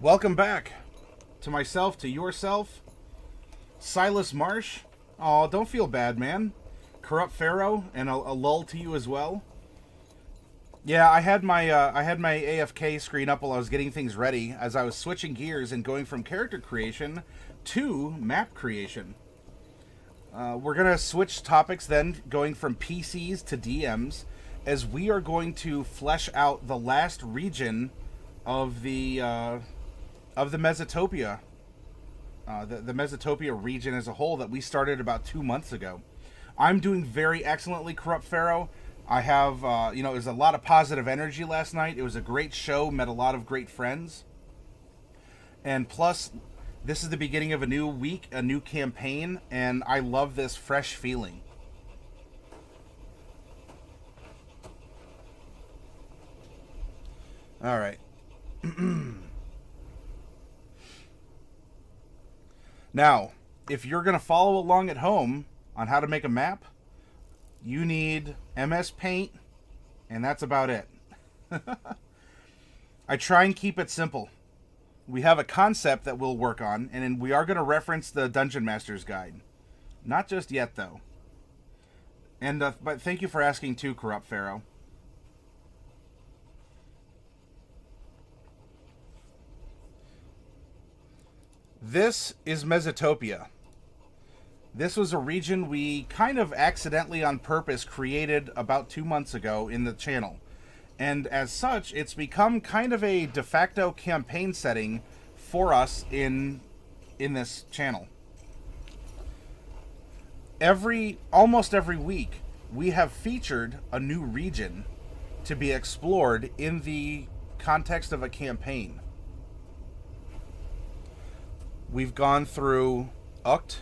Welcome back to myself, to yourself, Silas Marsh. Oh, don't feel bad, man. Corrupt Pharaoh, and a lull to you as well. Yeah, I had my AFK screen up while I was getting things ready as I was switching gears and going from character creation to map creation. We're gonna switch topics then, going from PCs to DMs, as we are going to flesh out the last region of the Mesotopia. The Mesotopia region as a whole that we started about 2 months ago. I'm doing very excellently, Corrupt Pharaoh. I have, it was a lot of positive energy last night. It was a great show, met a lot of great friends. And plus, this is the beginning of a new week, a new campaign, and I love this fresh feeling. All right. Now, if you're going to follow along at home on how to make a map, you need MS Paint, and that's about it. I try and keep it simple. We have a concept that we'll work on, and we are going to reference the Dungeon Master's Guide. Not just yet, though. And but thank you for asking too, Corrupt Pharaoh. This is Mesotopia. This was a region we kind of accidentally on purpose created about 2 months ago in the channel. And as such, it's become kind of a de facto campaign setting for us in this channel. Almost every week, we have featured a new region to be explored in the context of a campaign. We've gone through Uct,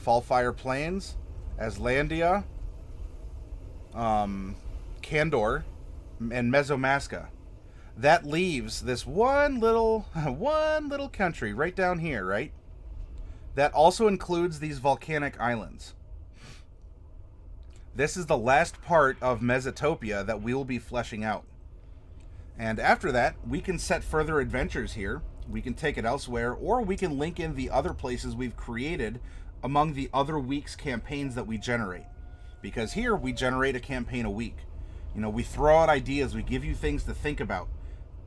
Fallfire Plains, Aslandia, Kandor, and Mesomasca. That leaves this one little country right down here, right? That also includes these volcanic islands. This is the last part of Mesotopia that we will be fleshing out. And after that, we can set further adventures here. We can take it elsewhere, or we can link in the other places we've created among the other week's campaigns that we generate. Because here, we generate a campaign a week. You know, we throw out ideas, we give you things to think about.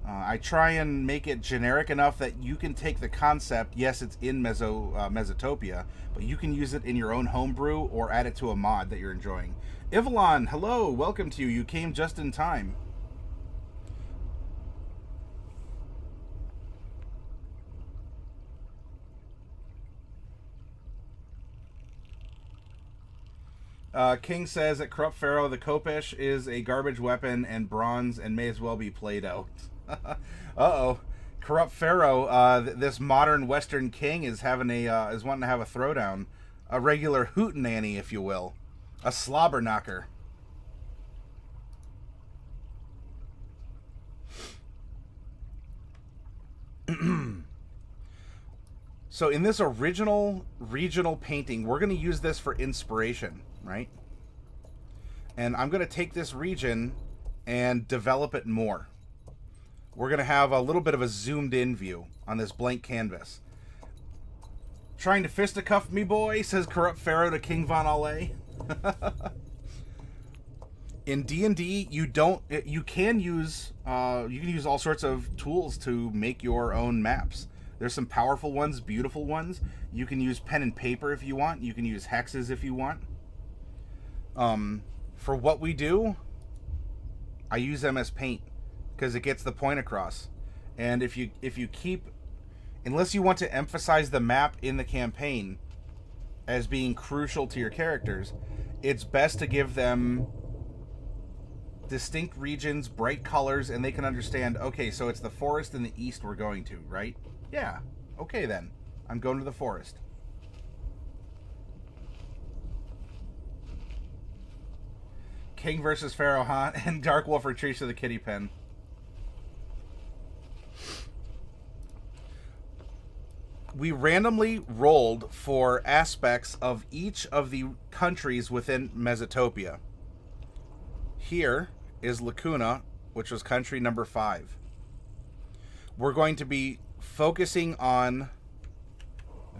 I try and make it generic enough that you can take the concept, yes, it's in Mesotopia, but you can use it in your own homebrew or add it to a mod that you're enjoying. Ivalon, hello, welcome to you. You came just in time. King says at Corrupt Pharaoh, the Kopesh is a garbage weapon and bronze and may as well be played out. Uh-oh. Corrupt Pharaoh, this modern Western king is having is wanting to have a throwdown. A regular hootenanny, if you will. A slobber knocker. So in this original regional painting, we're going to use this for inspiration, right? And I'm going to take this region and develop it more. We're going to have a little bit of a zoomed in view on this blank canvas. Trying to fisticuff me, boy, says Corrupt Pharaoh to King Von Ale. In D&D, you can use all sorts of tools to make your own maps. There's some powerful ones, beautiful ones. You can use pen and paper if you want. You can use hexes if you want. For what we do, I use MS Paint because it gets the point across. And if you keep, unless you want to emphasize the map in the campaign as being crucial to your characters, it's best to give them distinct regions, bright colors, and they can understand, okay, so it's the forest in the east we're going to, right? Yeah, okay then. I'm going to the forest. King versus Pharaoh, huh? And Dark Wolf retreats to the kitty pen. We randomly rolled for aspects of each of the countries within Mesotopia. Here is Lukuna, which was country number 5. We're going to be focusing on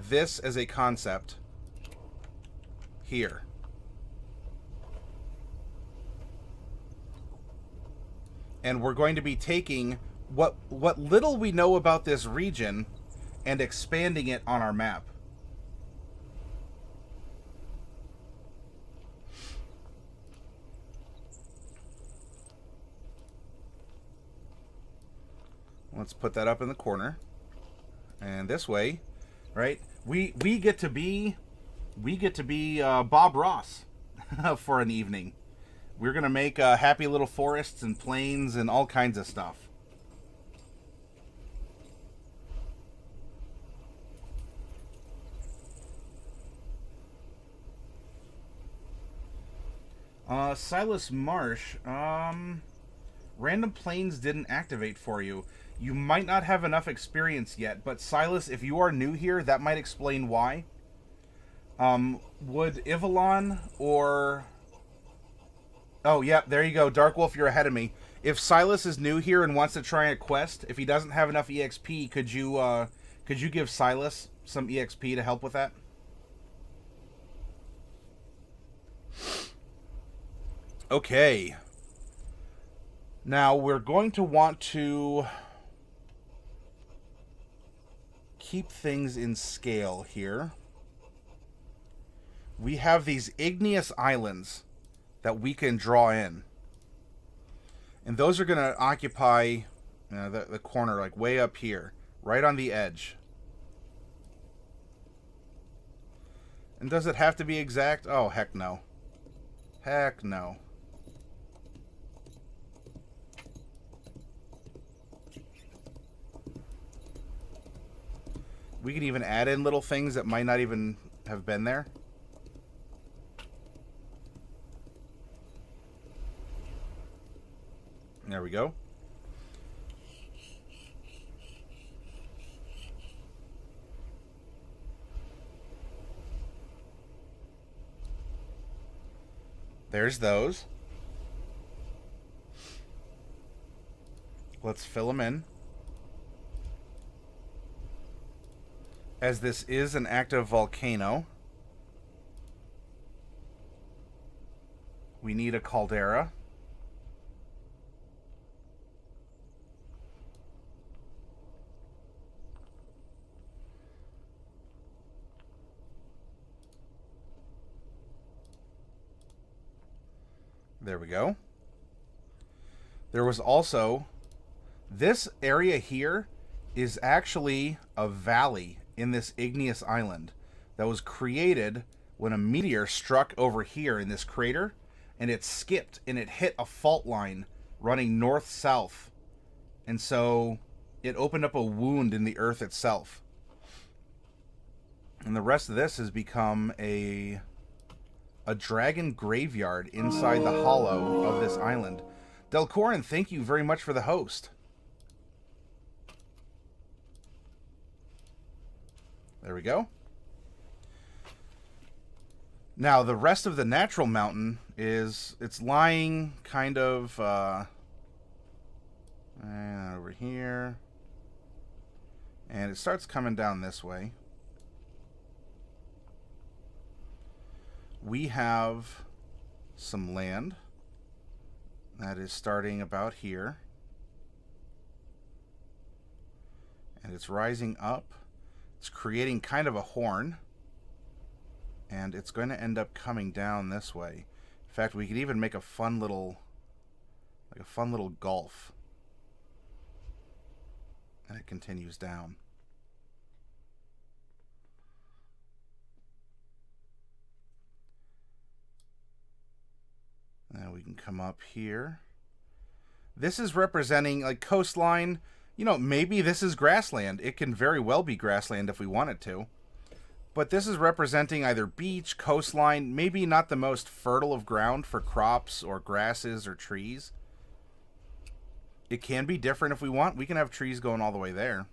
this as a concept here. And we're going to be taking what little we know about this region and expanding it on our map. Let's put that up in the corner. And this way, right? We get to be Bob Ross for an evening. We're gonna make happy little forests and plains and all kinds of stuff. Silas Marsh, random planes didn't activate for you. You might not have enough experience yet, but Silas, if you are new here, that might explain why. Would Ivalon or... Oh, yeah, there you go. Dark Wolf, you're ahead of me. If Silas is new here and wants to try a quest, if he doesn't have enough EXP, could you give Silas some EXP to help with that? Okay. Now, we're going to want to keep things in scale here. We have these igneous islands that we can draw in. And those are going to occupy the corner, like way up here, right on the edge. And does it have to be exact? Oh, heck no. Heck no. We can even add in little things that might not even have been there. There we go. There's those. Let's fill them in. As this is an active volcano, we need a caldera. There we go. There was also, this area here is actually a valley in this igneous island that was created when a meteor struck over here in this crater, and it skipped and it hit a fault line running north-south, and so it opened up a wound in the earth itself. And the rest of this has become a dragon graveyard inside the hollow of this island. Delcorin, thank you very much for the host. There we go. Now, the rest of the natural mountain is, it's lying kind of over here. And it starts coming down this way. We have some land that is starting about here. And it's rising up. It's creating kind of a horn, and it's going to end up coming down this way. In fact, we could even make a fun little, gulf, and it continues down. Now we can come up here. This is representing like coastline. You know, maybe this is grassland. It can very well be grassland if we want it to. But this is representing either beach, coastline, maybe not the most fertile of ground for crops or grasses or trees. It can be different if we want. We can have trees going all the way there.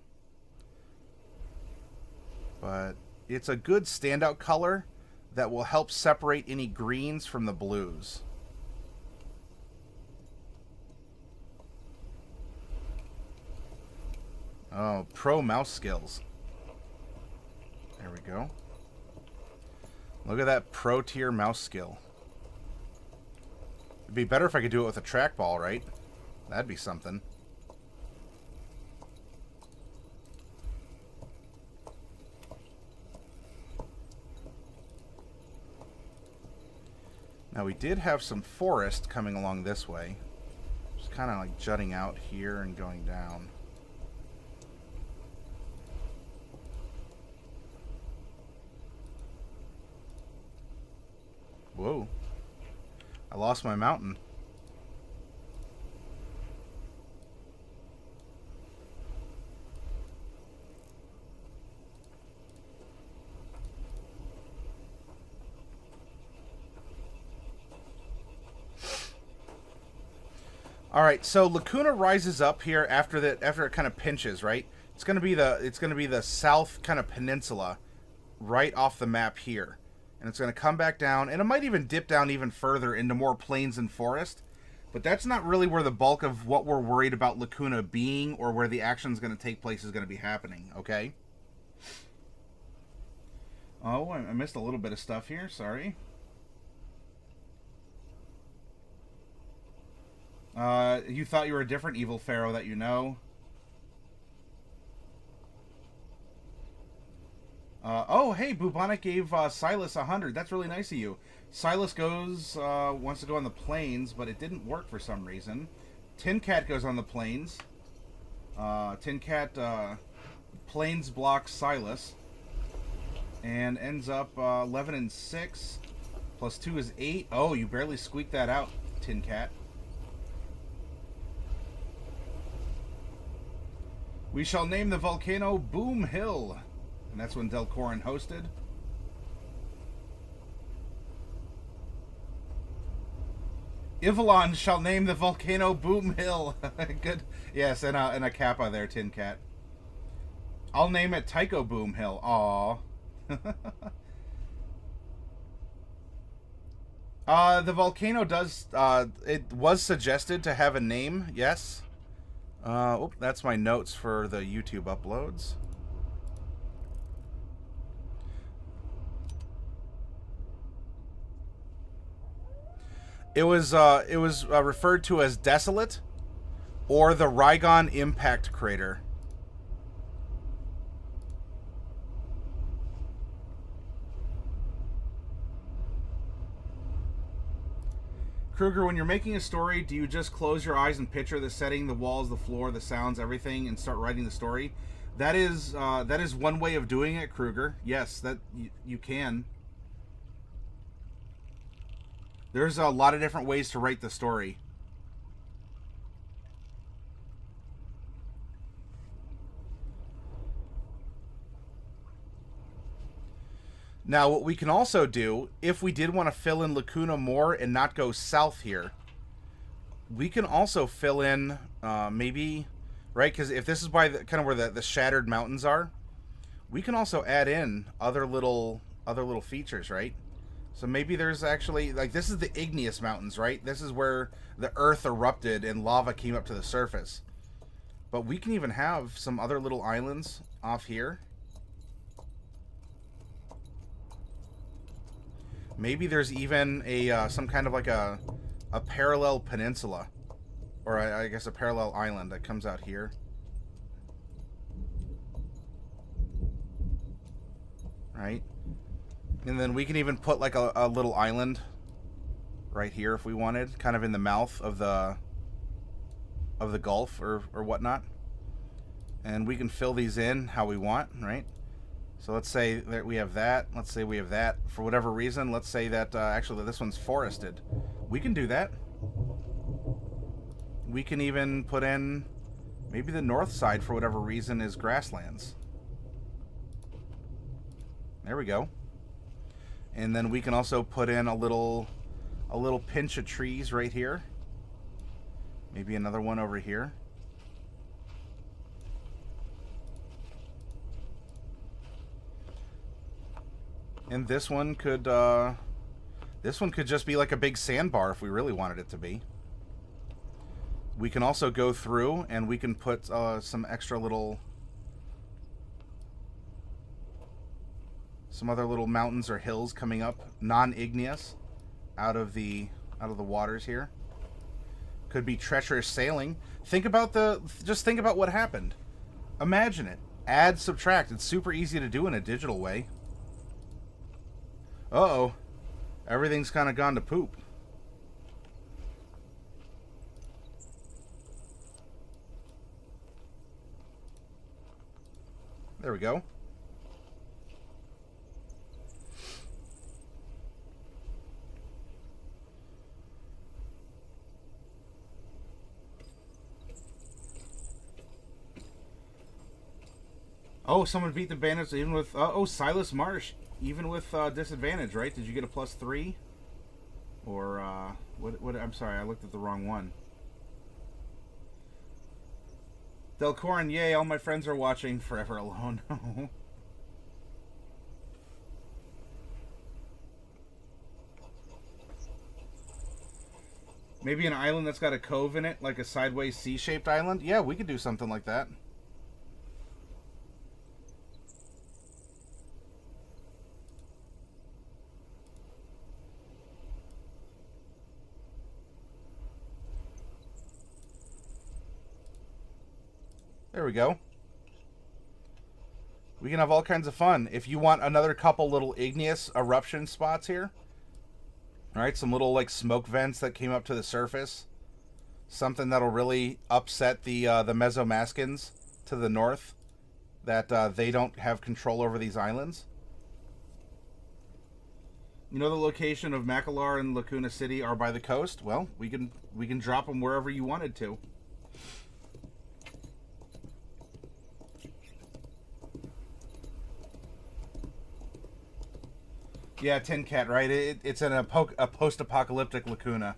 But it's a good standout color that will help separate any greens from the blues. Oh, pro mouse skills. There we go. Look at that pro tier mouse skill. It'd be better if I could do it with a trackball, right? That'd be something. Now we did have some forest coming along this way. Just kind of like jutting out here and going down. Whoa. I lost my mountain. All right, so Lukuna rises up here after it kind of pinches, right? It's going to be the south kind of peninsula right off the map here. And it's going to come back down, and it might even dip down even further into more plains and forest. But that's not really where the bulk of what we're worried about Lukuna being or where the action's going to take place is going to be happening, okay? Oh, I missed a little bit of stuff here, sorry. You thought you were a different evil pharaoh that you know. Oh, hey, Bubonic gave Silas 100. That's really nice of you. Silas wants to go on the plains, but it didn't work for some reason. Tin Cat goes on the plains. Tin Cat plains blocks Silas. And ends up 11 and 6. Plus 2 is 8. Oh, you barely squeaked that out, Tin Cat. We shall name the volcano Boom Hill. And that's when Delcorin hosted. Ivalon shall name the volcano Boom Hill. Good. Yes, and a kappa there, Tin Cat. I'll name it Tycho Boom Hill. Aww. The volcano does, it was suggested to have a name, yes. Oh, that's my notes for the YouTube uploads. It was referred to as Desolate or the Rygon Impact Crater. Kruger, when you're making a story, do you just close your eyes and picture the setting, the walls, the floor, the sounds, everything, and start writing the story? That is one way of doing it, Kruger. Yes, that you can. There's a lot of different ways to write the story. Now, what we can also do, if we did want to fill in Lukuna more and not go south here, we can also fill in maybe, right? Because if this is by the, kind of where the shattered mountains are, we can also add in other little features, right? So maybe there's actually, like, this is the igneous mountains, right? This is where the earth erupted and lava came up to the surface. But we can even have some other little islands off here. Maybe there's even a some kind of like a parallel peninsula, or I guess a parallel island that comes out here. Right? And then we can even put like a little island right here if we wanted, kind of in the mouth of the Gulf or whatnot. And we can fill these in how we want, right? So let's say that we have that. Let's say we have that. For whatever reason, let's say that actually this one's forested. We can do that. We can even put in maybe the north side for whatever reason is grasslands. There we go. And then we can also put in a little pinch of trees right here. Maybe another one over here. And this one could just be like a big sandbar if we really wanted it to be. We can also go through and we can put some extra little Some other little mountains or hills coming up, non-igneous, out of the waters here. Could be treacherous sailing. Just think about what happened. Imagine it. Add, subtract. It's super easy to do in a digital way. Uh-oh. Everything's kind of gone to poop. There we go. Oh, someone beat the bandits even with... oh, Silas Marsh. Even with disadvantage, right? Did you get a +3? Or, what? I'm sorry, I looked at the wrong one. Delcorin, yay, all my friends are watching Forever Alone. Maybe an island that's got a cove in it, like a sideways C-shaped island? Yeah, we could do something like that. There we go. We can have all kinds of fun. If you want another couple little igneous eruption spots here. Alright, some little like smoke vents that came up to the surface. Something that'll really upset the Mesomaskins to the north. That they don't have control over these islands. You know the location of Mackinac and Lukuna City are by the coast? Well, we can drop them wherever you wanted to. Yeah, Tin Cat, right? It's a post-apocalyptic Lukuna.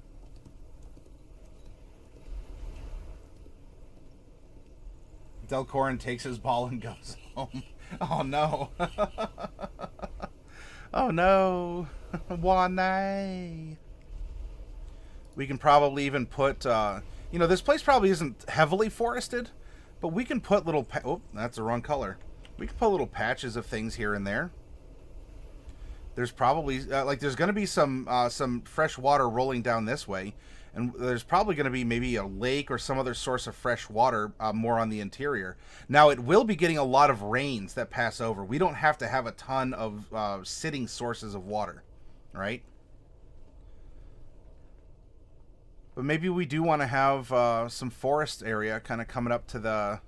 Delcorin takes his ball and goes home. Oh no. Oh no. Why? We can probably even put, you know, this place probably isn't heavily forested, but we can put little, oh, that's the wrong color. We can put little patches of things here and there. There's probably, there's going to be some fresh water rolling down this way. And there's probably going to be maybe a lake or some other source of fresh water more on the interior. Now, it will be getting a lot of rains that pass over. We don't have to have a ton of sitting sources of water, right? But maybe we do want to have some forest area kind of coming up to the,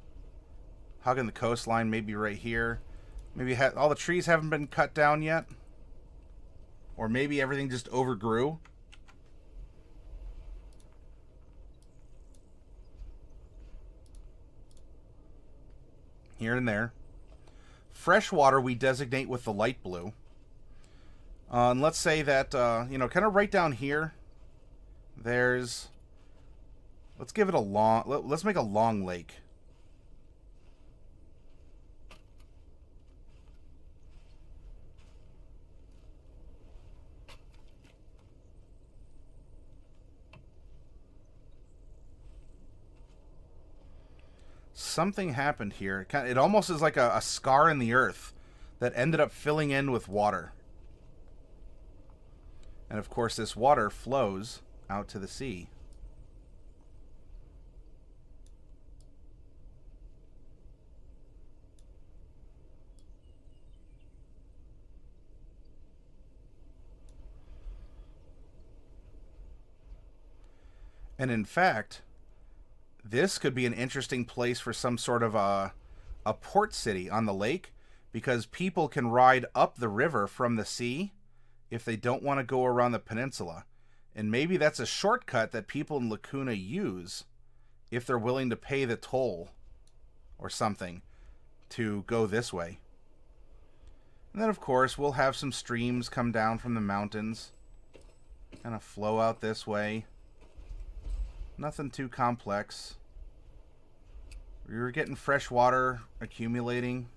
hugging the coastline, maybe right here. Maybe all the trees haven't been cut down yet. Or maybe everything just overgrew. Here and there. Fresh water we designate with the light blue. And let's say that, you know, kind of right down here, there's... Let's give it a long... Let's make a long lake. Something happened here. It almost is like a scar in the earth that ended up filling in with water. And of course this water flows out to the sea. And in fact, this could be an interesting place for some sort of a port city on the lake, because people can ride up the river from the sea if they don't want to go around the peninsula. And maybe that's a shortcut that people in Lukuna use if they're willing to pay the toll or something to go this way. And then, of course, we'll have some streams come down from the mountains, kind of flow out this way. Nothing too complex. We're getting fresh water accumulating.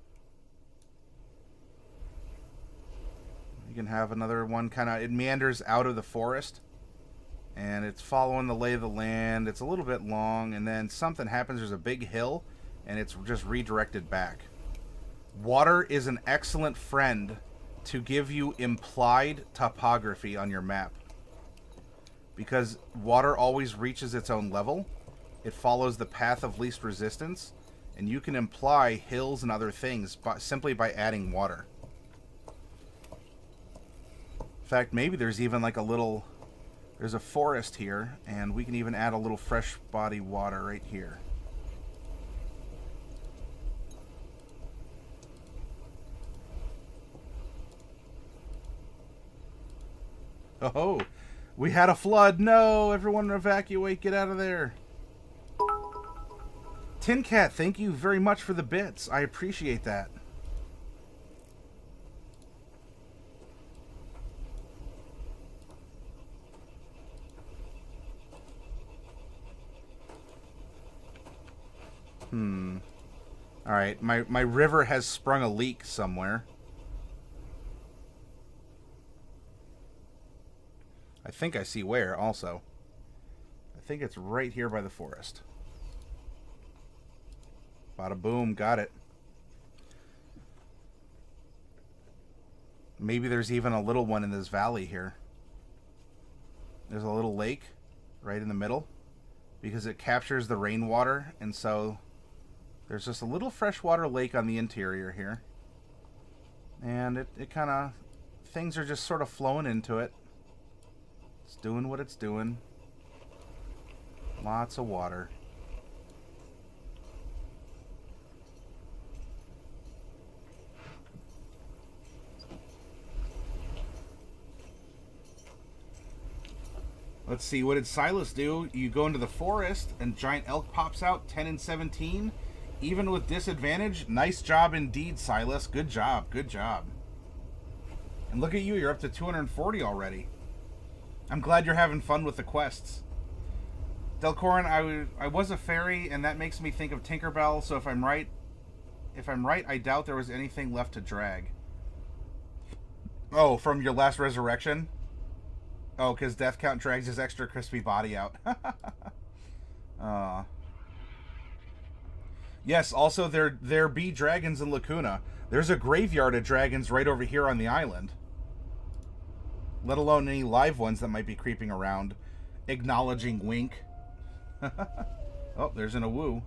You can have another one kind of... It meanders out of the forest. And it's following the lay of the land. It's a little bit long. And then something happens. There's a big hill. And it's just redirected back. Water is an excellent friend to give you implied topography on your map. Because water always reaches its own level, it follows the path of least resistance, and you can imply hills and other things simply by adding water. In fact, maybe there's even like a little... There's a forest here, and we can even add a little fresh body water right here. Oh, we had a flood. No, everyone evacuate. Get out of there. Tin Cat, thank you very much for the bits. I appreciate that. Alright, my river has sprung a leak somewhere. I think I see where, also. I think it's right here by the forest. Bada boom, got it. Maybe there's even a little one in this valley here. There's a little lake right in the middle because it captures the rainwater, and so there's just a little freshwater lake on the interior here. And it kind of... Things are just sort of flowing into it. It's doing what it's doing. Lots of water. Let's see, what did Silas do? You go into the forest and giant elk pops out, 10 and 17. Even with disadvantage, nice job indeed, Silas. Good job, good job. And look at you, you're up to 240 already. I'm glad you're having fun with the quests. Delcorin, I was a fairy, and that makes me think of Tinkerbell, so if I'm right, I doubt there was anything left to drag. Oh, from your last resurrection? Oh, because Death Count drags his extra crispy body out. Yes, also there be dragons in Lukuna. There's a graveyard of dragons right over here on the island. Let alone any live ones that might be creeping around. Acknowledging wink. Oh, there's an awoo.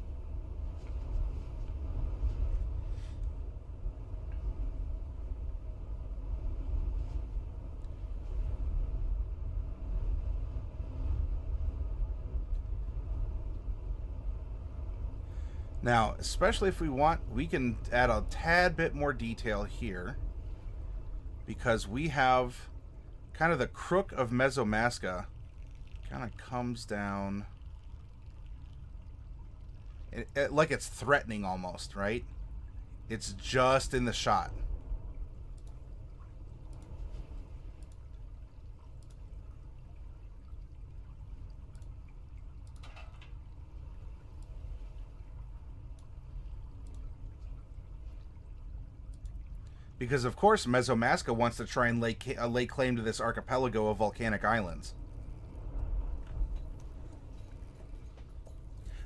Now, especially if we want, we can add a tad bit more detail here, because we have kind of the crook of Mesomasca kind of comes down like it's threatening almost, right? It's just in the shot. Because, of course, Mesomasca wants to try and lay claim to this archipelago of volcanic islands.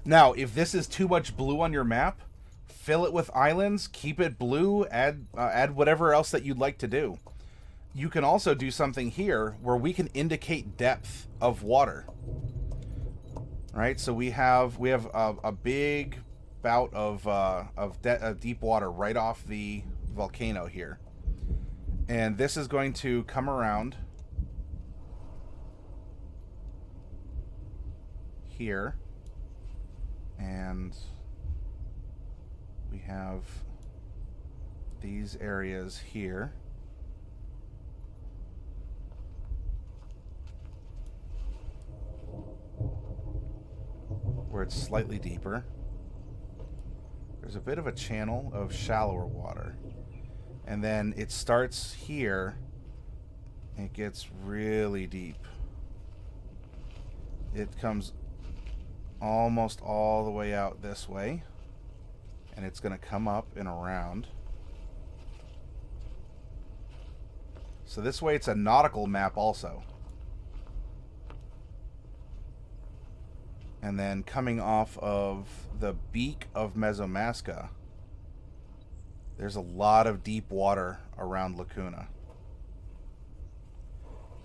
Now, if this is too much blue on your map, fill it with islands, keep it blue, add whatever else that you'd like to do. You can also do something here where we can indicate depth of water. Right? So we have a big bout of deep water right off the volcano here, and this is going to come around here, and we have these areas here where it's slightly deeper. There's a bit of a channel of shallower water. And then it starts here, and it gets really deep. It comes almost all the way out this way, and it's going to come up and around. So this way it's a nautical map also. And then coming off of the beak of Mesomasca, there's a lot of deep water around Lukuna.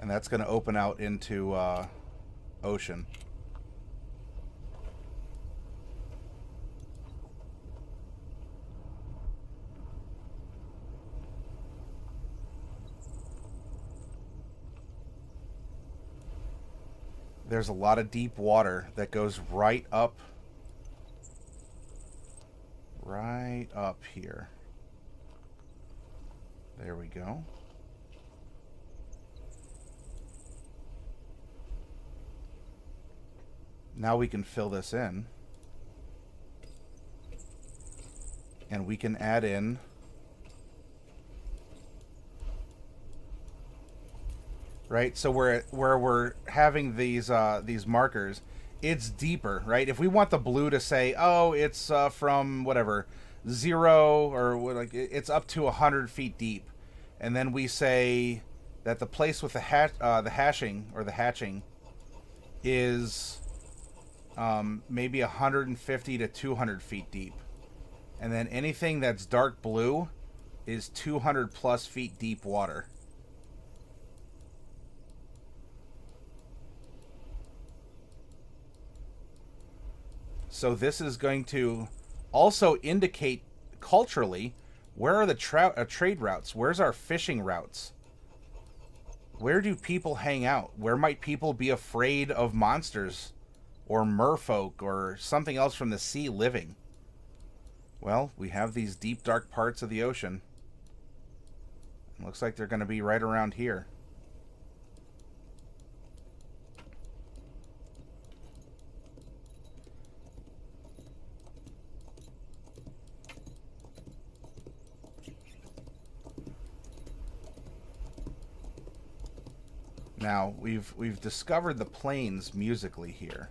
And that's going to open out into ocean. There's a lot of deep water that goes right up here. There we go. Now we can fill this in. And we can add in right? So where we're having these markers, it's deeper, right? If we want the blue to say, oh, it's from whatever 0 or like it's up to 100 feet deep, and then we say that the place with the hatching is maybe 150 to 200 feet deep, and then anything that's dark blue is 200 plus feet deep water. So this is going to also indicate culturally where are the trade routes? Where's our fishing routes? Where do people hang out? Where might people be afraid of monsters or merfolk or something else from the sea living? Well, we have these deep, dark parts of the ocean. Looks like they're going to be right around here. Now, we've discovered the planes musically here.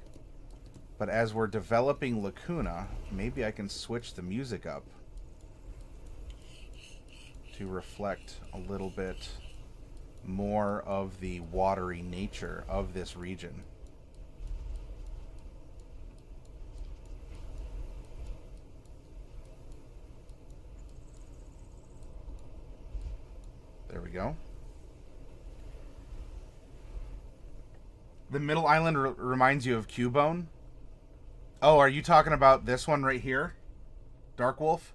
But as we're developing Lukuna, maybe I can switch the music up to reflect a little bit more of the watery nature of this region. There we go. The middle island reminds you of Cubone? Oh, are you talking about this one right here? Dark Wolf?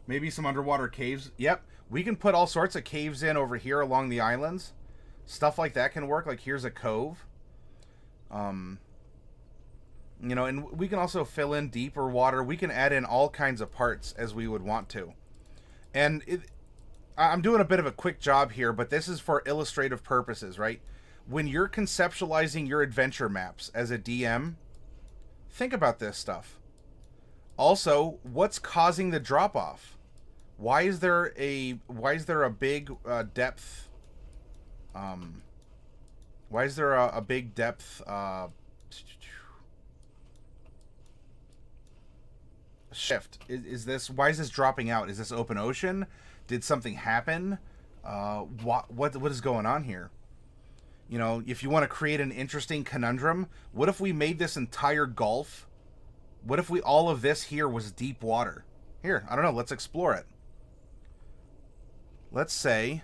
Maybe some underwater caves. Yep. We can put all sorts of caves in over here along the islands. Stuff like that can work. Like here's a cove. You know, and we can also fill in deeper water. We can add in all kinds of parts as we would want to. And I'm doing a bit of a quick job here, but this is for illustrative purposes, right? When you're conceptualizing your adventure maps as a DM, think about this stuff. Also, what's causing the drop off? Why is there a big depth? Why is there a big depth shift? Is this, why is this dropping out? Is this open ocean? Did something happen? What is going on here? You know, if you want to create an interesting conundrum, what if we made this entire gulf? What if all of this here was deep water? Here, I don't know, let's explore it. Let's say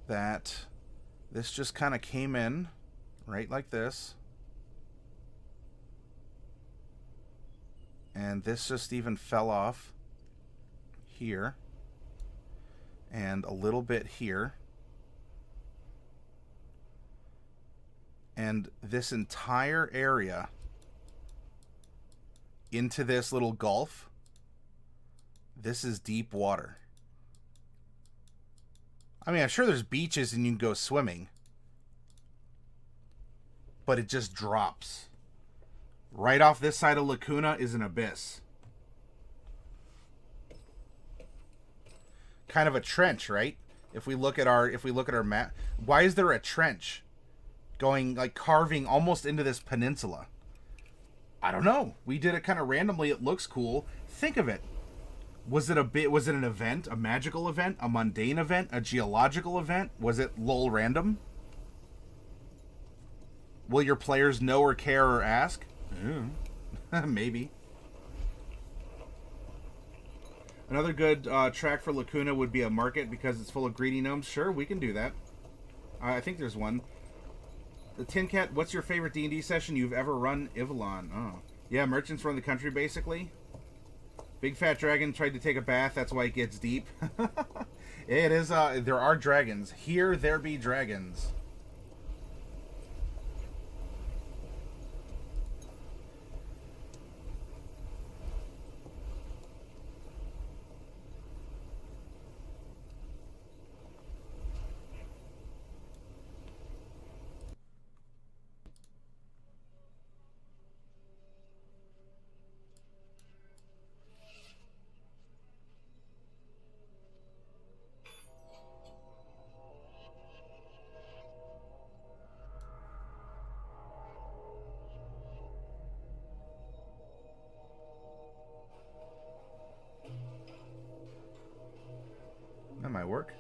that this just kind of came in, right like this. And this just even fell off here. And a little bit here. And this entire area into this little gulf, this is deep water. I mean, I'm sure there's beaches and you can go swimming. But it just drops. Right off this side of Lukuna is an abyss. Kind of a trench, right? If we look at our map, why is there a trench going, like, carving almost into this peninsula? I don't know. We did it kind of randomly. It looks cool. Think of it. Was it an event, a magical event, a mundane event, a geological event? Was it lol random? Will your players know or care or ask? Maybe. Another good track for Lukuna would be a market because it's full of greedy gnomes. Sure, we can do that. I think there's one. The Tin Cat, what's your favorite D&D session you've ever run? Ivalon. Oh. Yeah, merchants run the country, basically. Big fat dragon tried to take a bath. That's why it gets deep. It is, there are dragons. Here there be dragons. That might work.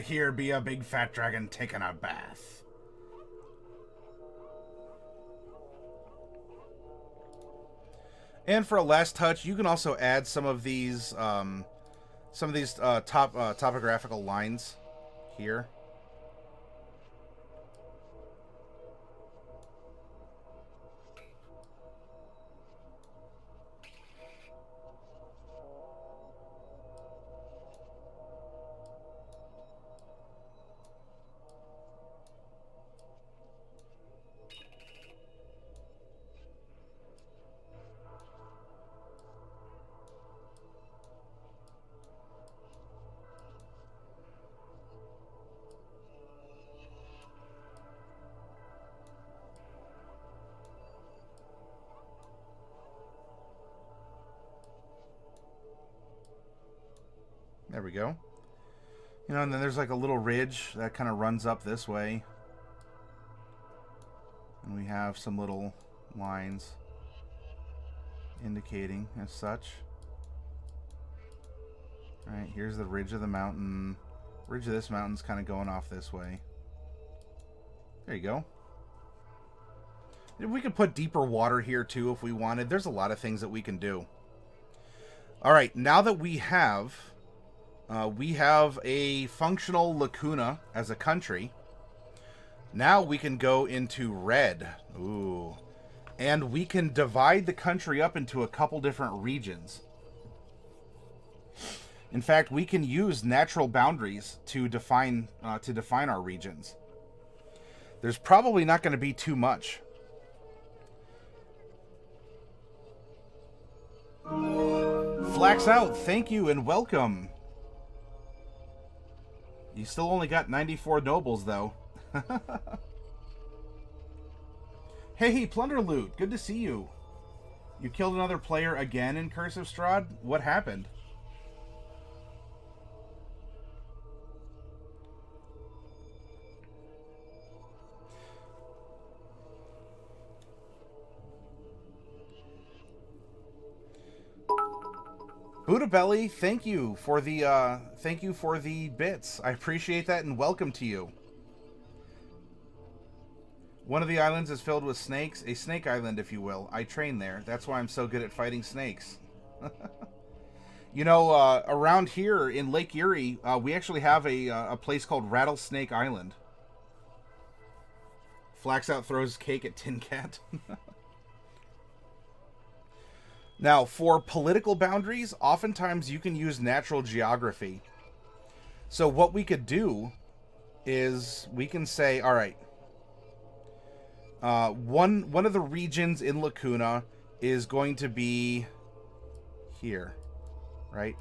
Here be a big fat dragon taking a bath. And for a last touch, you can also add some of these topographical lines here. There we go. You know, and then there's like a little ridge that kind of runs up this way. And we have some little lines indicating as such. Alright, here's the ridge of the mountain. Ridge of this mountain's kind of going off this way. There you go. We could put deeper water here too if we wanted. There's a lot of things that we can do. Alright, now that we have a functional Lukuna as a country. Now we can go into red. Ooh. And we can divide the country up into a couple different regions. In fact, we can use natural boundaries to define our regions. There's probably not going to be too much. Flax out, thank you and welcome. You still only got 94 nobles, though. Hey, Plunder Loot, good to see you. You killed another player again in Curse of Strahd? What happened? Buddha Belly, thank you for the bits. I appreciate that and welcome to you. One of the islands is filled with snakes, a snake island, if you will. I train there. That's why I'm so good at fighting snakes. You know, around here in Lake Erie, we actually have a place called Rattlesnake Island. Flaxout throws cake at Tin Cat. Now, for political boundaries, oftentimes you can use natural geography. So what we could do is we can say, all right, one of the regions in Lukuna is going to be here, right?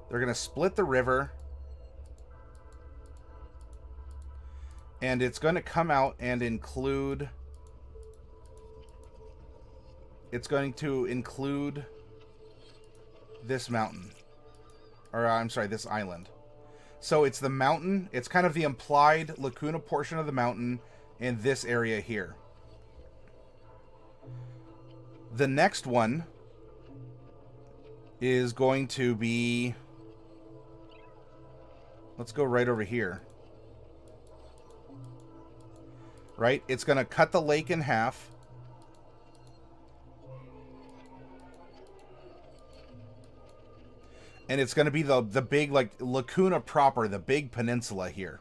They're going to split the river, and it's going to come out and include... It's going to include this mountain. Or, I'm sorry, this island. So it's the mountain. It's kind of the implied Lukuna portion of the mountain in this area here. The next one is going to be Let's go right over here. Right? It's going to cut the lake in half. And it's going to be the big, like, Lukuna proper, the big peninsula here.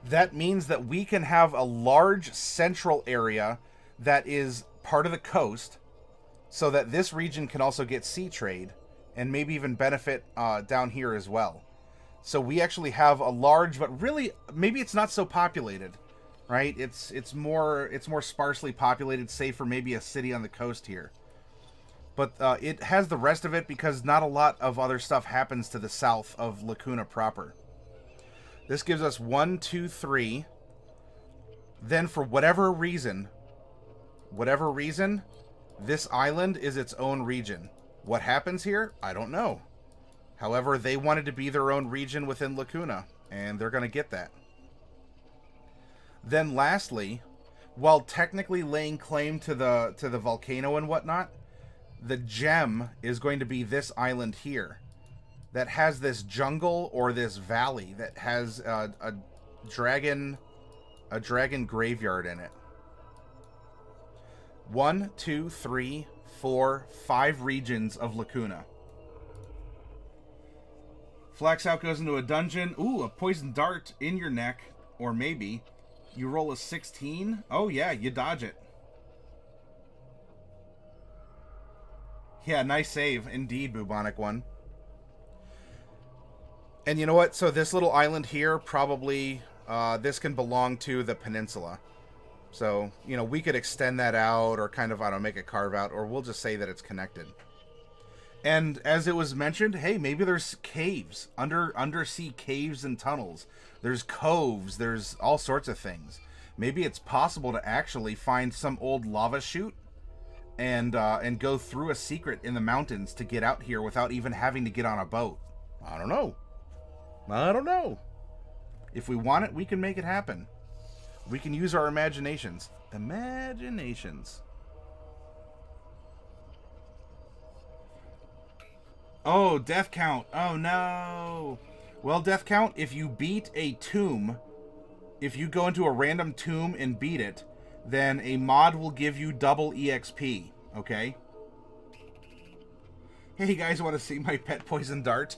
That means that we can have a large central area that is part of the coast, so that this region can also get sea trade, and maybe even benefit down here as well. So we actually have a large, but really, maybe it's not so populated, right? It's more sparsely populated, save for maybe a city on the coast here. But it has the rest of it because not a lot of other stuff happens to the south of Lukuna proper. This gives us 1, 2, 3. Then for whatever reason, this island is its own region. What happens here? I don't know. However, they wanted to be their own region within Lukuna, and they're going to get that. Then lastly, while technically laying claim to the volcano and whatnot, the gem is going to be this island here that has this jungle or this valley that has a dragon graveyard in it. 1, 2, 3, 4, 5 regions of Lukuna. Flax out goes into a dungeon. Ooh, a poison dart in your neck. Or maybe you roll a 16. Oh yeah, you dodge it. Yeah, nice save. Indeed, Bubonic one. And you know what? So this little island here, probably, this can belong to the peninsula. So, you know, we could extend that out or kind of, I don't know, make a carve out, or we'll just say that it's connected. And as it was mentioned, hey, maybe there's caves, undersea caves and tunnels. There's coves, there's all sorts of things. Maybe it's possible to actually find some old lava chute and go through a secret in the mountains to get out here without even having to get on a boat. I don't know. If we want it, we can make it happen. We can use our imaginations. Oh, death count. Oh, no. Well, death count, if you beat a tomb, if you go into a random tomb and beat it, then a mod will give you double EXP, okay? Hey, you guys want to see my pet poison dart?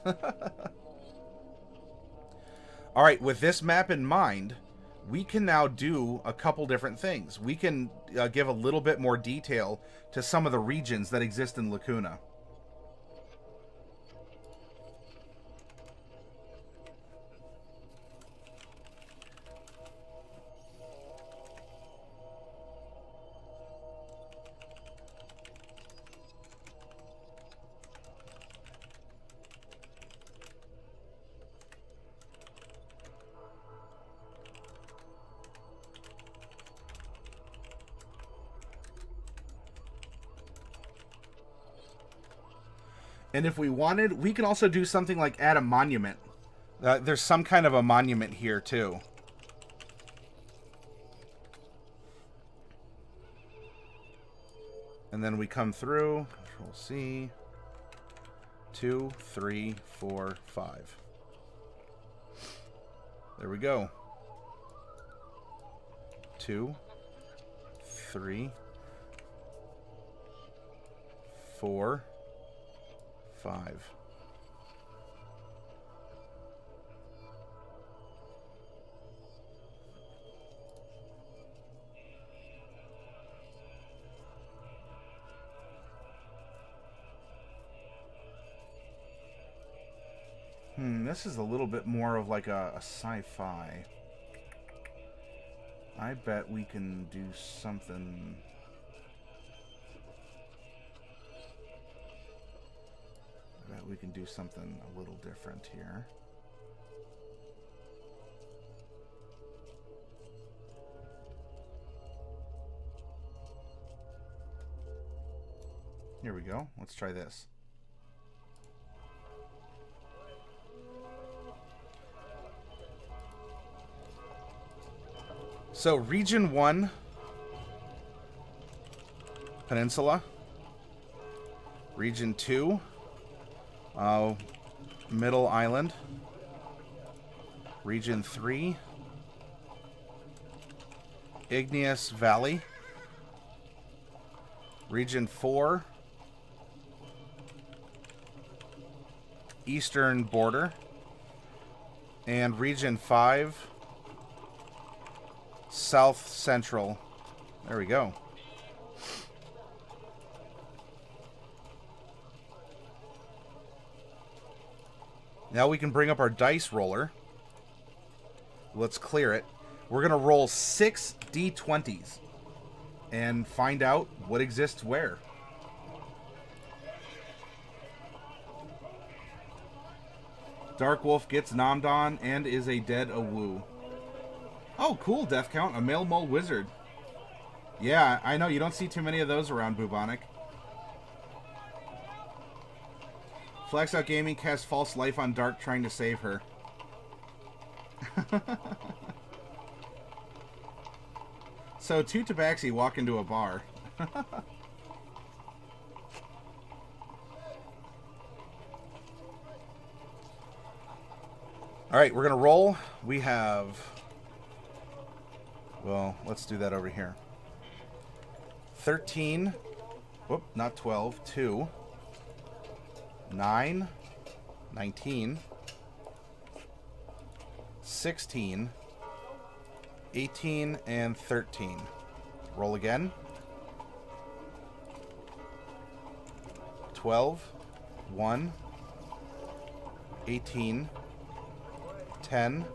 Alright, with this map in mind, we can now do a couple different things. We can give a little bit more detail to some of the regions that exist in Lukuna. And if we wanted, we could also do something like add a monument. There's some kind of a monument here, too. And then we come through. Control C. 2, 3, 4, 5. There we go. 2, 3, 4, 5. This is a little bit more of like a sci-fi. I bet we can do something. I bet we can do something a little different here. Here we go. Let's try this. So, Region 1, Peninsula. Region 2, Middle Island. Region 3. Igneous Valley. Region 4. Eastern Border. And Region 5. South Central. There we go. Now we can bring up our dice roller. Let's clear it. We're going to roll 6 D20s and find out what exists where. Dark Wolf gets nommed on and is a dead awoo. Oh, cool, death count. A male mole wizard. Yeah, I know. You don't see too many of those around, Bubonic. Flax Out Gaming casts false life on Dark trying to save her. So, two Tabaxi walk into a bar. Alright, we're going to roll. We have... Well, let's do that over here. 13. Whoop, not 12. 2. 9. 19. 16. 18 and 13. Roll again. 12. 1. 18. 10.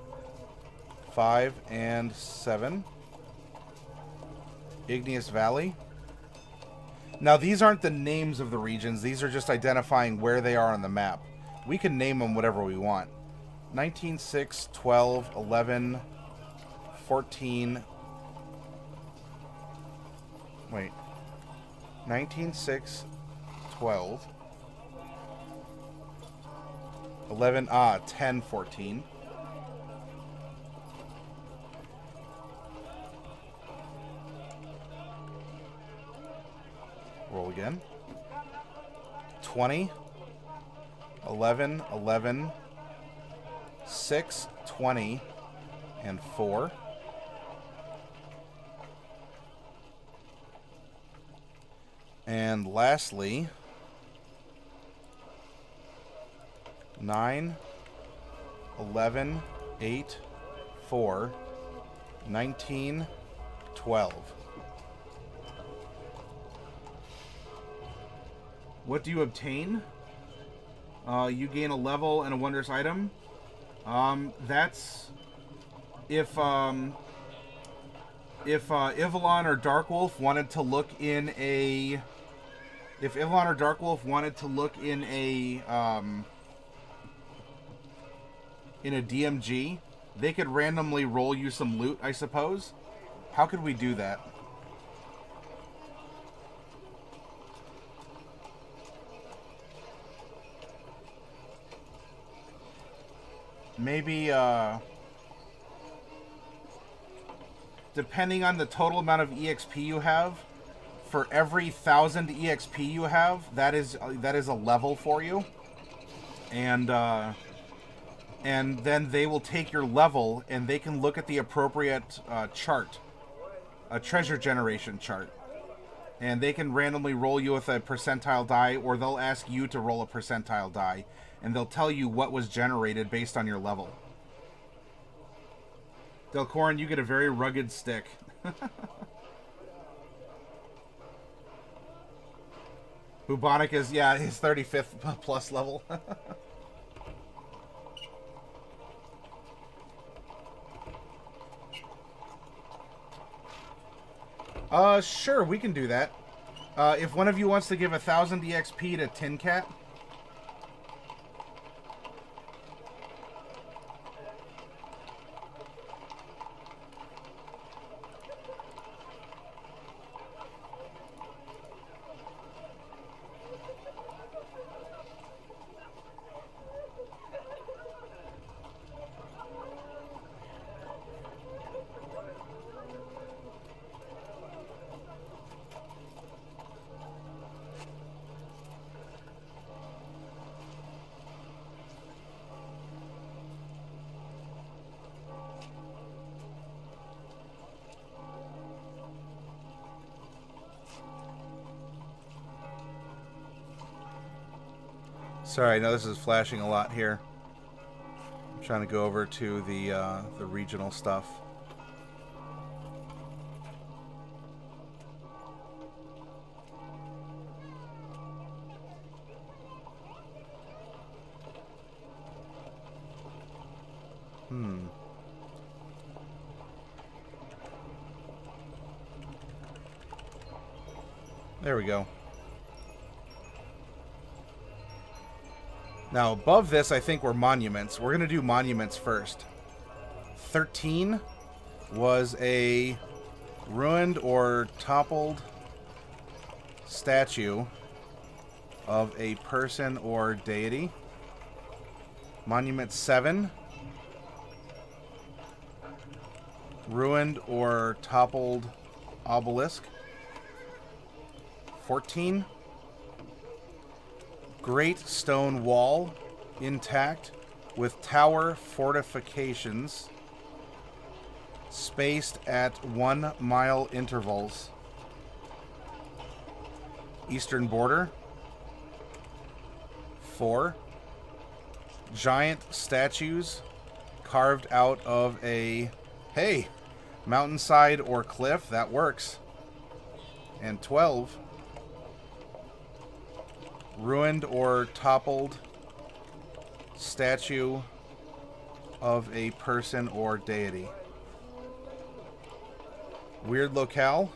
5 and 7. Igneous Valley. Now, these aren't the names of the regions. These are just identifying where they are on the map. We can name them whatever we want. 19, 6, 12, 11, 14. Wait. 19, 6, 12. 11, 10, 14. Roll again. 20, 11, 11, 6, 20, and 4. And lastly, 9, 11, 8, 4, 19, 12. What do you obtain? You gain a level and a wondrous item. That's if Ivalon or Darkwolf wanted to look in a DMG, they could randomly roll you some loot, I suppose. How could we do that? Maybe, depending on the total amount of EXP you have, for every 1,000 EXP you have, that is a level for you. And then they will take your level and they can look at the appropriate chart, a treasure generation chart. And they can randomly roll you with a percentile die, or they'll ask you to roll a percentile die. And they'll tell you what was generated based on your level. Delcorin, you get a very rugged stick. Bubonic is, yeah, his 35th plus level. Sure, we can do that. If one of you wants to give 1,000 EXP to Tin Cat. Sorry, I know this is flashing a lot here. I'm trying to go over to the regional stuff. There we go. Now, above this, I think, were monuments. We're going to do monuments first. 13 was a ruined or toppled statue of a person or deity. Monument 7, ruined or toppled obelisk. 14, great stone wall, intact, with tower fortifications, spaced at 1 mile intervals. Eastern border. 4, giant statues carved out of a, hey, mountainside or cliff. That works. And 12, ruined or toppled statue of a person or deity. Weird locale.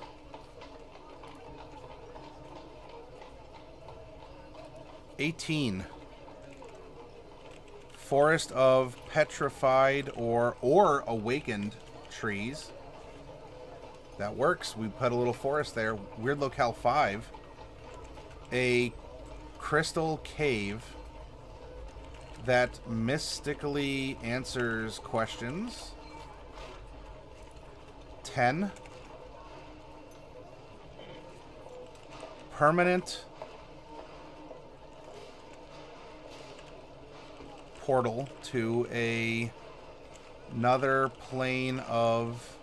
18, forest of petrified or awakened trees. That works. We put a little forest there. Weird locale 5, a crystal cave that mystically answers questions. 10, permanent portal to another plane of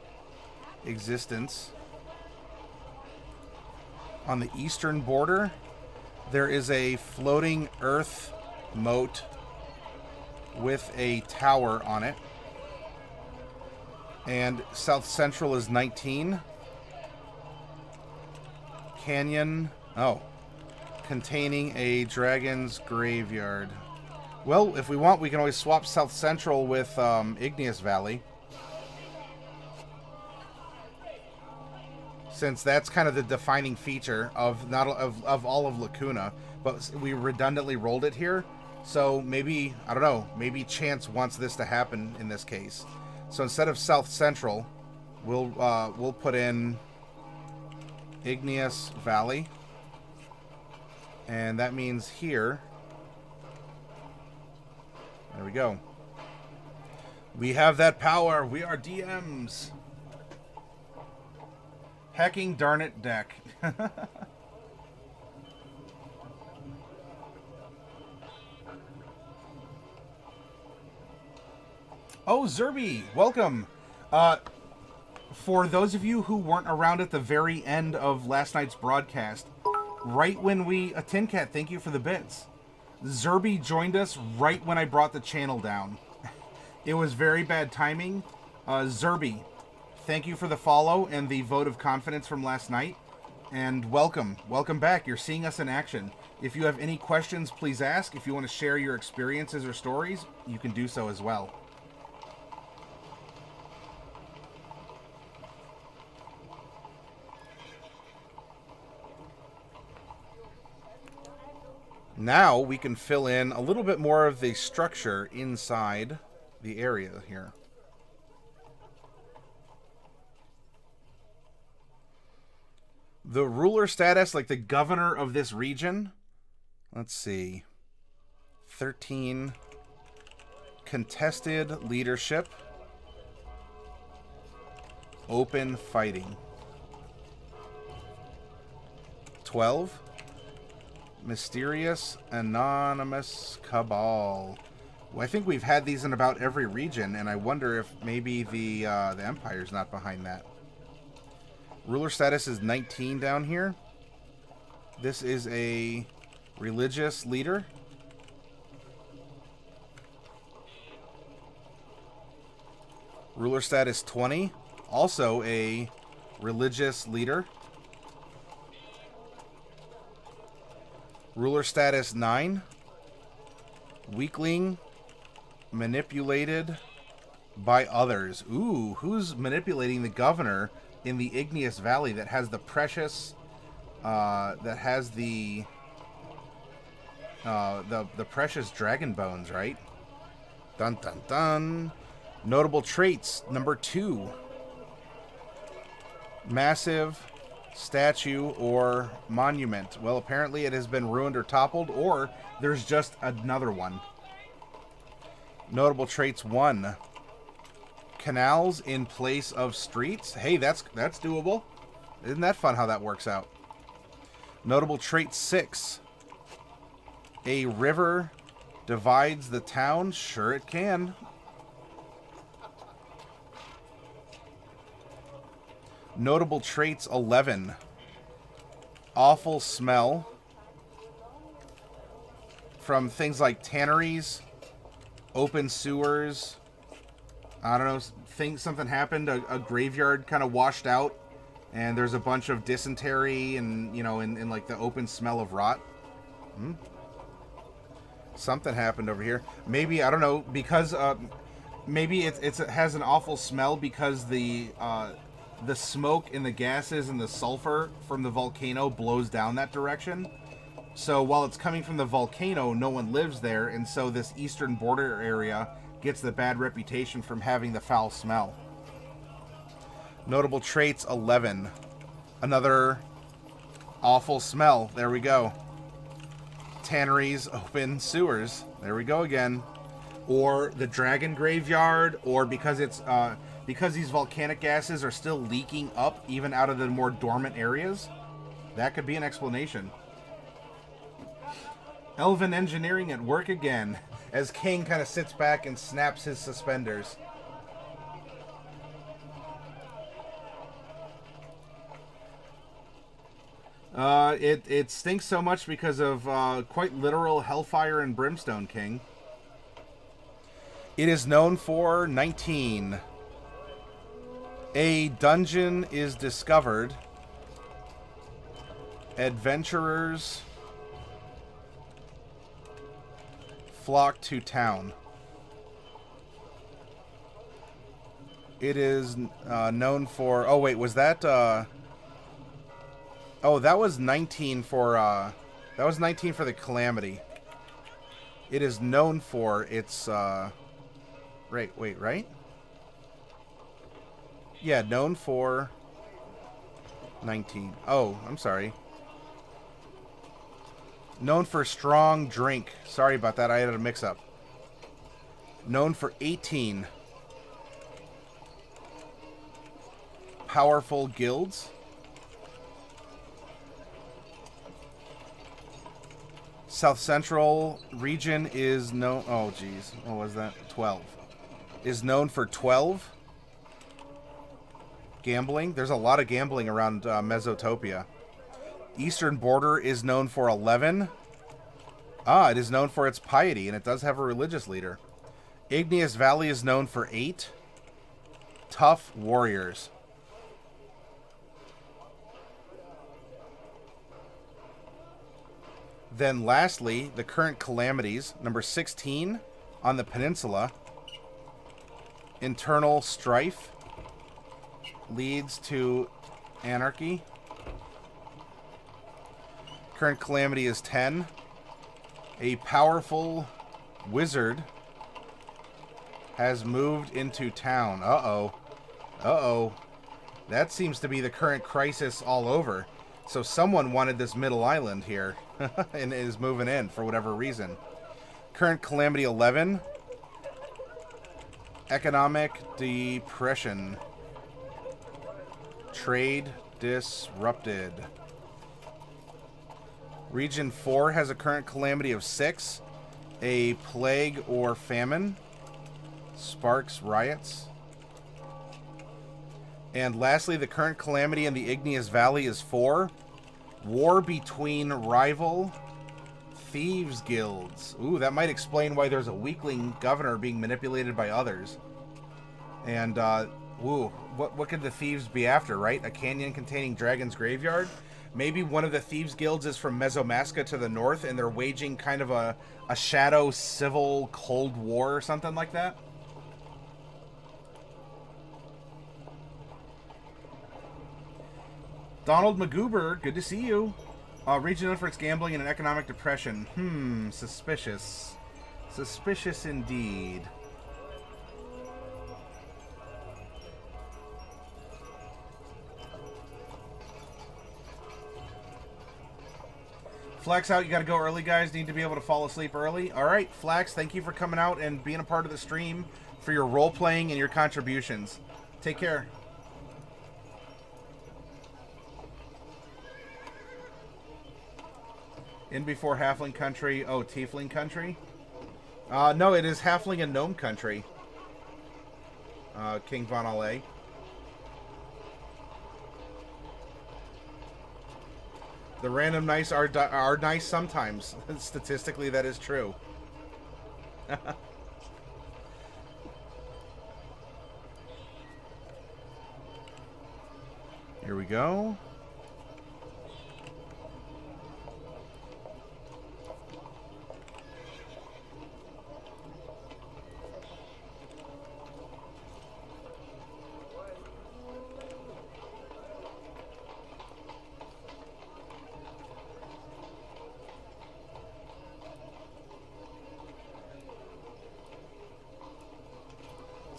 existence. On the eastern border, there is a floating earth moat with a tower on it. And south central is 19. Canyon, containing a dragon's graveyard. Well, if we want, we can always swap south central with Igneous Valley, since that's kind of the defining feature of all of Lukuna, but we redundantly rolled it here. So maybe, I don't know, maybe chance wants this to happen in this case. So instead of South Central, we'll put in Igneous Valley, and that means here. There we go. We have that power. We are DMs. Hacking darn it deck. Oh, Zerby, welcome. For those of you who weren't around at the very end of last night's broadcast, right when Tin Cat, thank you for the bits. Zerby joined us right when I brought the channel down. It was very bad timing. Zerby, thank you for the follow and the vote of confidence from last night. And welcome. Welcome back. You're seeing us in action. If you have any questions, please ask. If you want to share your experiences or stories, you can do so as well. Now we can fill in a little bit more of the structure inside the area here. The ruler status, like the governor of this region. Let's see. 13. Contested leadership. Open fighting. 12. Mysterious anonymous cabal. Well, I think we've had these in about every region, and I wonder if maybe the Empire's not behind that. Ruler status is 19 down here. This is a religious leader. Ruler status 20. Also a religious leader. Ruler status 9. Weakling manipulated by others. Ooh, who's manipulating the governor in the Igneous Valley that has the precious, the precious dragon bones, right? Dun dun dun. Notable traits, number 2. Massive statue or monument. Well, apparently it has been ruined or toppled, or there's just another one. Notable traits 1. Canals in place of streets. Hey, that's doable. Isn't that fun how that works out? Notable trait 6. A river divides the town. Sure it can. Notable traits 11. Awful smell from things like tanneries, open sewers. I don't know, something happened, a graveyard kind of washed out, and there's a bunch of dysentery and, you know, in like the open smell of rot. Something happened over here. Maybe, I don't know, because maybe it has an awful smell because the smoke and the gases and the sulfur from the volcano blows down that direction. So while it's coming from the volcano, no one lives there, and so this eastern border area gets the bad reputation from having the foul smell. Notable traits 11. Another awful smell. There we go. Tanneries, open sewers. There we go again. Or the dragon graveyard, or because it's because these volcanic gases are still leaking up even out of the more dormant areas. That could be an explanation. Elven engineering at work again, as King kind of sits back and snaps his suspenders. It stinks so much because of quite literal hellfire and brimstone, King. It is known for 19. A dungeon is discovered. Adventurers flock to town. It is known for... Oh, wait, was that... Oh, that was 19 for... That was 19 for the Calamity. It is known for its... Right? Yeah, known for 19. Oh, I'm sorry. Known for strong drink. Sorry about that. I had a mix-up. Known for 18. Powerful guilds. South Central region is known... Oh, geez. What was that? 12. Is known for 12. Gambling. There's a lot of gambling around Mesotopia. Eastern border is known for 11. Ah, it is known for its piety, and it does have a religious leader. Igneous Valley is known for 8. Tough warriors. Then lastly, the current calamities. Number 16 on the peninsula. Internal strife leads to anarchy. Current calamity is 10. A powerful wizard has moved into town. Uh-oh. That seems to be the current crisis all over. So someone wanted this middle island here and is moving in for whatever reason. Current calamity 11. Economic depression. Trade disrupted. Region 4 has a current calamity of 6. A plague or famine sparks riots. And lastly, the current calamity in the Igneous Valley is 4. War between rival thieves guilds. Ooh, that might explain why there's a weakling governor being manipulated by others. And, woo, what could the thieves be after, right? A canyon containing Dragon's Graveyard? Maybe one of the thieves guilds is from Mesomasca to the north, and they're waging kind of a shadow civil Cold War or something like that? Donald Magoober, good to see you. Region known for its gambling and an economic depression. Suspicious. Suspicious indeed. Flax out, you gotta go early, guys. Need to be able to fall asleep early. Alright, Flax, thank you for coming out and being a part of the stream, for your role-playing and your contributions. Take care. In before Halfling Country. Oh, Tiefling Country? No, it is Halfling and Gnome Country. King Von Ale. The random nice are nice sometimes. Statistically, that is true. Here we go.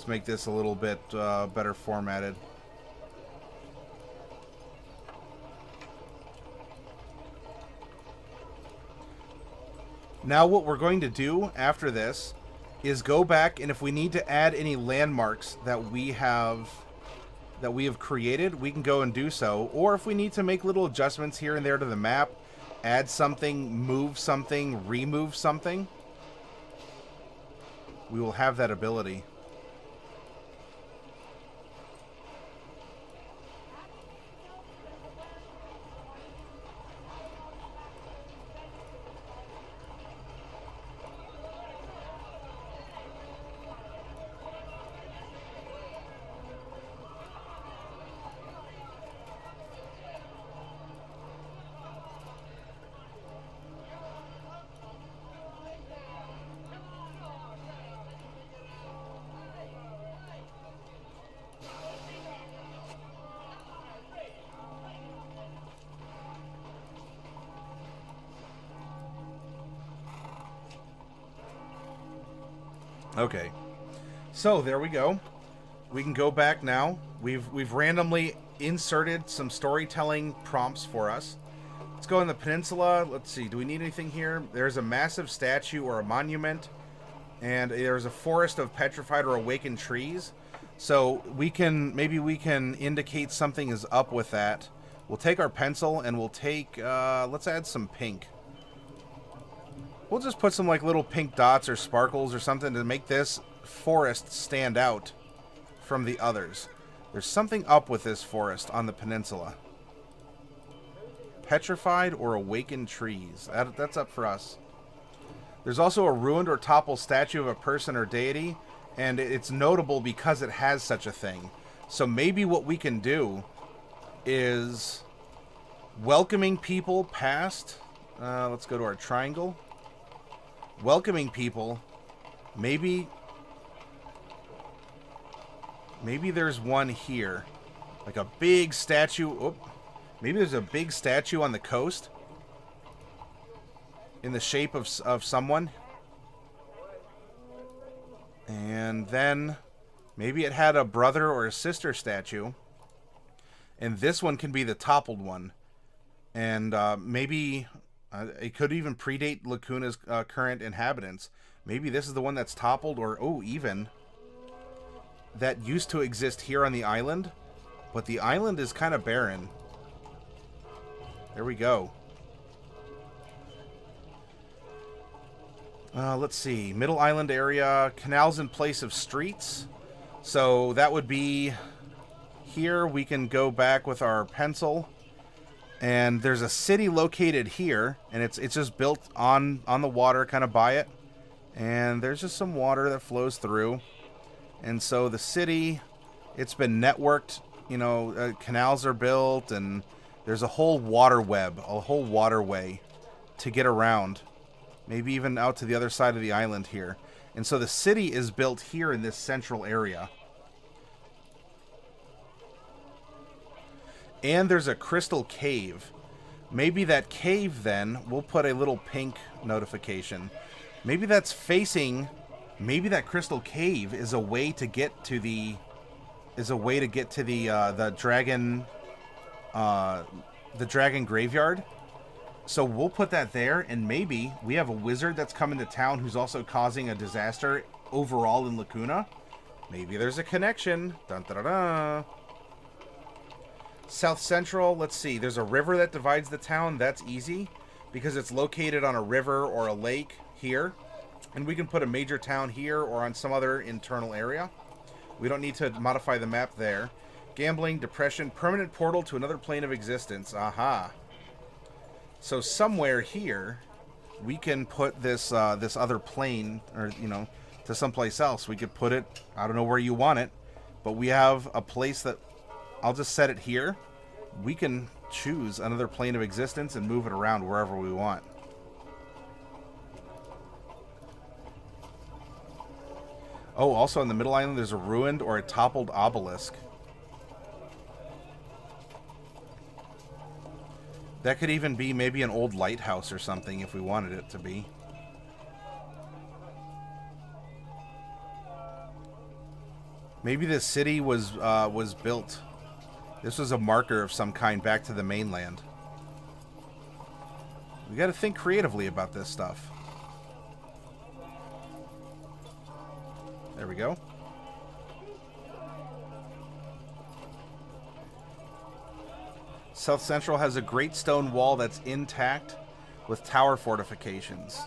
Make this a little bit better formatted. Now what we're going to do after this is go back, and if we need to add any landmarks that we have created, we can go and do so. Or if we need to make little adjustments here and there to the map, add something, move something, remove something, we will have that ability. Okay, so there we go. We can go back now. We've randomly inserted some storytelling prompts for us. Let's go in the peninsula. Let's see. Do we need anything here? There's a massive statue or a monument, and there's a forest of petrified or awakened trees. So maybe we can indicate something is up with that. We'll take our pencil and we'll take. Let's add some pink. We'll just put some like little pink dots or sparkles or something to make this forest stand out from the others. There's something up with this forest on the peninsula. Petrified or awakened trees. That's up for us. There's also a ruined or toppled statue of a person or deity, and it's notable because it has such a thing. So maybe what we can do is welcoming people past. Let's go to our triangle. Welcoming people. Maybe there's one here. Like a big statue. Oh, maybe there's a big statue on the coast. In the shape of someone. And then maybe it had a brother or a sister statue. And this one can be the toppled one. And maybe it could even predate Lukuna's current inhabitants. Maybe this is the one that's toppled, or even that used to exist here on the island. But the island is kind of barren. There we go. Let's see. Middle island area. Canals in place of streets. So that would be here. We can go back with our pencil. And there's a city located here. And it's just built on the water, kind of by it. And there's just some water that flows through. And so the city, it's been networked, you know, canals are built, and there's a whole water web, a whole waterway to get around. Maybe even out to the other side of the island here. And so the city is built here in this central area. And there's a crystal cave. Maybe that cave then, we'll put a little pink notification. Maybe that's facing, maybe that crystal cave is a way to get to the, the dragon graveyard. So we'll put that there, and maybe we have a wizard that's coming to town who's also causing a disaster overall in Lukuna. Maybe there's a connection. Dun, dun, dun, dun. South Central, let's see. There's a river that divides the town. That's easy because it's located on a river or a lake here. And we can put a major town here or on some other internal area. We don't need to modify the map there. Gambling, depression, permanent portal to another plane of existence. Aha. So somewhere here, we can put this this other plane, or, you know, to someplace else. We could put it, I don't know where you want it, but we have a place that, I'll just set it here. We can choose another plane of existence and move it around wherever we want. Oh, also on the middle island, there's a ruined or a toppled obelisk. That could even be maybe an old lighthouse or something if we wanted it to be. Maybe this city was built. This was a marker of some kind back to the mainland. We got to think creatively about this stuff. There we go. South Central has a great stone wall that's intact with tower fortifications.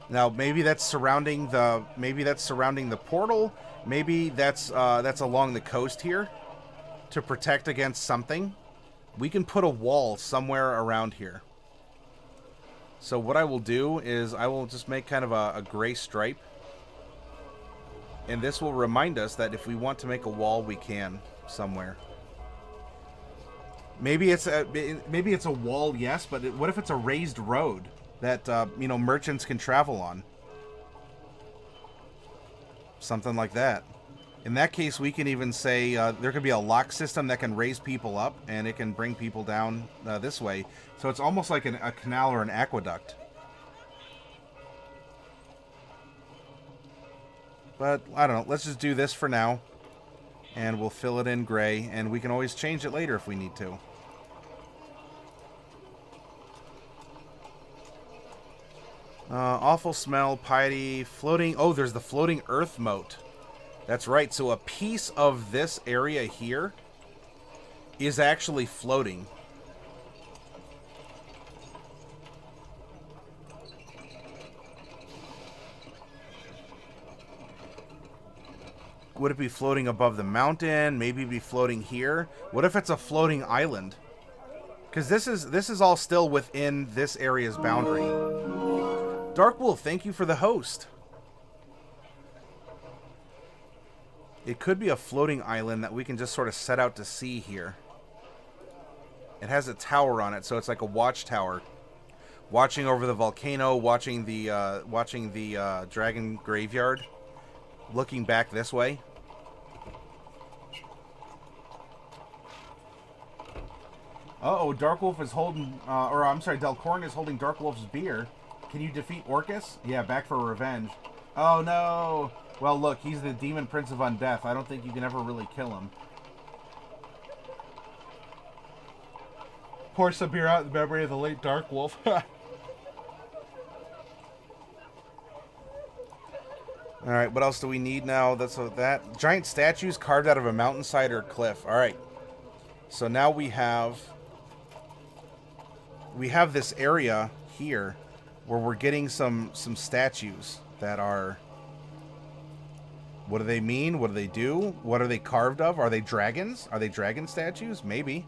Now maybe that's surrounding the portal. Maybe that's along the coast here to protect against something. We can put a wall somewhere around here. So what I will do is I will just make kind of a gray stripe. And this will remind us that if we want to make a wall, we can somewhere. Maybe it's a wall, yes, but what if it's a raised road that you know, merchants can travel on? Something like that. In that case, we can even say there could be a lock system that can raise people up, and it can bring people down this way. So it's almost like a canal or an aqueduct. But I don't know. Let's just do this for now. And we'll fill it in gray, and we can always change it later if we need to. Awful smell, piety, floating. Oh, there's the floating earth moat. That's right. So a piece of this area here is actually floating. Would it be floating above the mountain? Maybe be floating here. What if it's a floating island? Because this is all still within this area's boundary. Dark Wolf, thank you for the host. It could be a floating island that we can just sort of set out to sea here. It has a tower on it, so it's like a watchtower, watching over the volcano, watching the dragon graveyard. Looking back this way. Uh-oh, Dark Wolf is holding, or I'm sorry, Delcorn is holding Dark Wolf's beer. Can you defeat Orcus? Yeah, back for revenge. Oh, no. Well, look, he's the Demon Prince of Undeath. I don't think you can ever really kill him. Pour some beer out in memory of the late Dark Wolf. Alright, what else do we need now? That's that. Giant statues carved out of a mountainside or cliff. Alright. So now we have this area here where we're getting some statues that are... What do they mean? What do they do? What are they carved of? Are they dragons? Are they dragon statues? Maybe.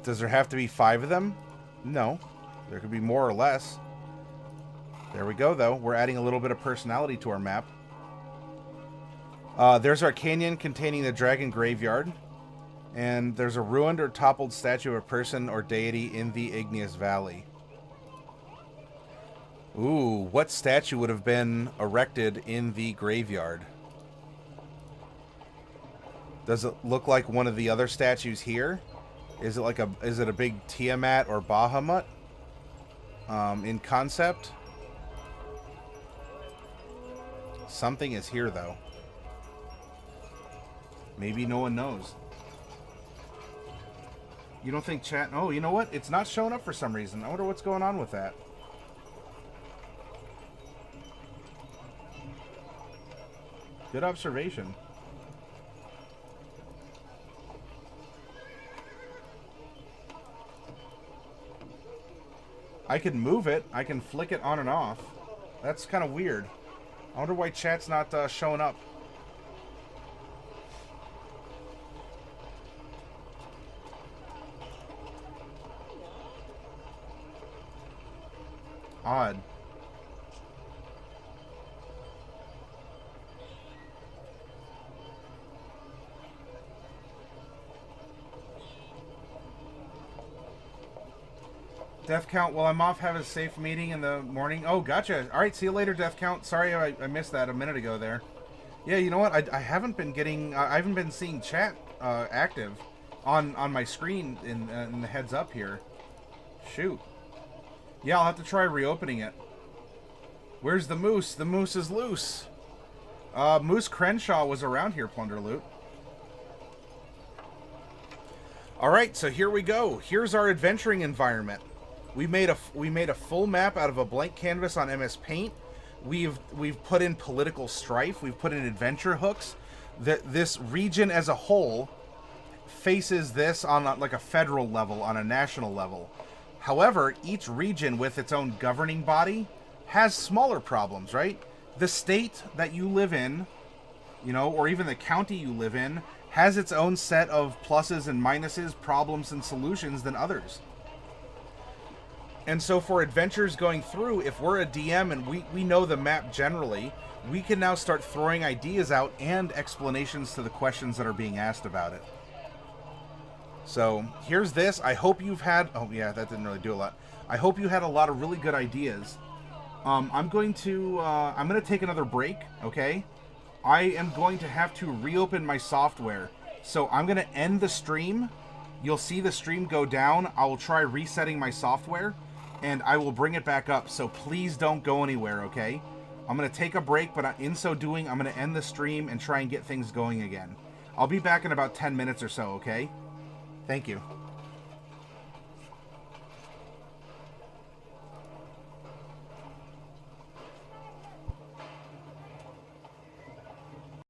Does there have to be 5 of them? No. There could be more or less. There we go, though. We're adding a little bit of personality to our map. There's our canyon containing the dragon graveyard. And there's a ruined or toppled statue of a person or deity in the igneous valley. Ooh, what statue would have been erected in the graveyard? Does it look like one of the other statues here? Is it a big Tiamat or Bahamut? In concept? Something is here, though. Maybe no one knows. You don't think chat... Oh, you know what? It's not showing up for some reason. I wonder what's going on with that. Good observation. I can move it. I can flick it on and off. That's kind of weird. I wonder why chat's not showing up. Odd. Death Count, well, I'm off. Have a safe meeting in the morning. Oh, gotcha. All right, see you later, Death Count. Sorry I missed that a minute ago there. Yeah, you know what? I haven't been getting... I haven't been seeing chat active on my screen in the heads up here. Shoot. Yeah, I'll have to try reopening it. Where's the moose? The moose is loose. Moose Crenshaw was around here, Plunder Loot. Alright, so here we go. Here's our adventuring environment. We made a full map out of a blank canvas on MS Paint. We've put in political strife. We've put in adventure hooks. This region as a whole faces this on like a federal level, on a national level. However, each region with its own governing body has smaller problems, right? The state that you live in, you know, or even the county you live in, has its own set of pluses and minuses, problems and solutions than others. And so for adventures going through, if we're a DM and we know the map generally, we can now start throwing ideas out and explanations to the questions that are being asked about it. So here's this. I hope you've had... Oh, yeah, that didn't really do a lot. I hope you had a lot of really good ideas. I'm going to take another break, okay? I am going to have to reopen my software. So I'm going to end the stream. You'll see the stream go down. I will try resetting my software, and I will bring it back up. So please don't go anywhere, okay? I'm going to take a break, but in so doing, I'm going to end the stream and try and get things going again. I'll be back in about 10 minutes or so, okay? Thank you.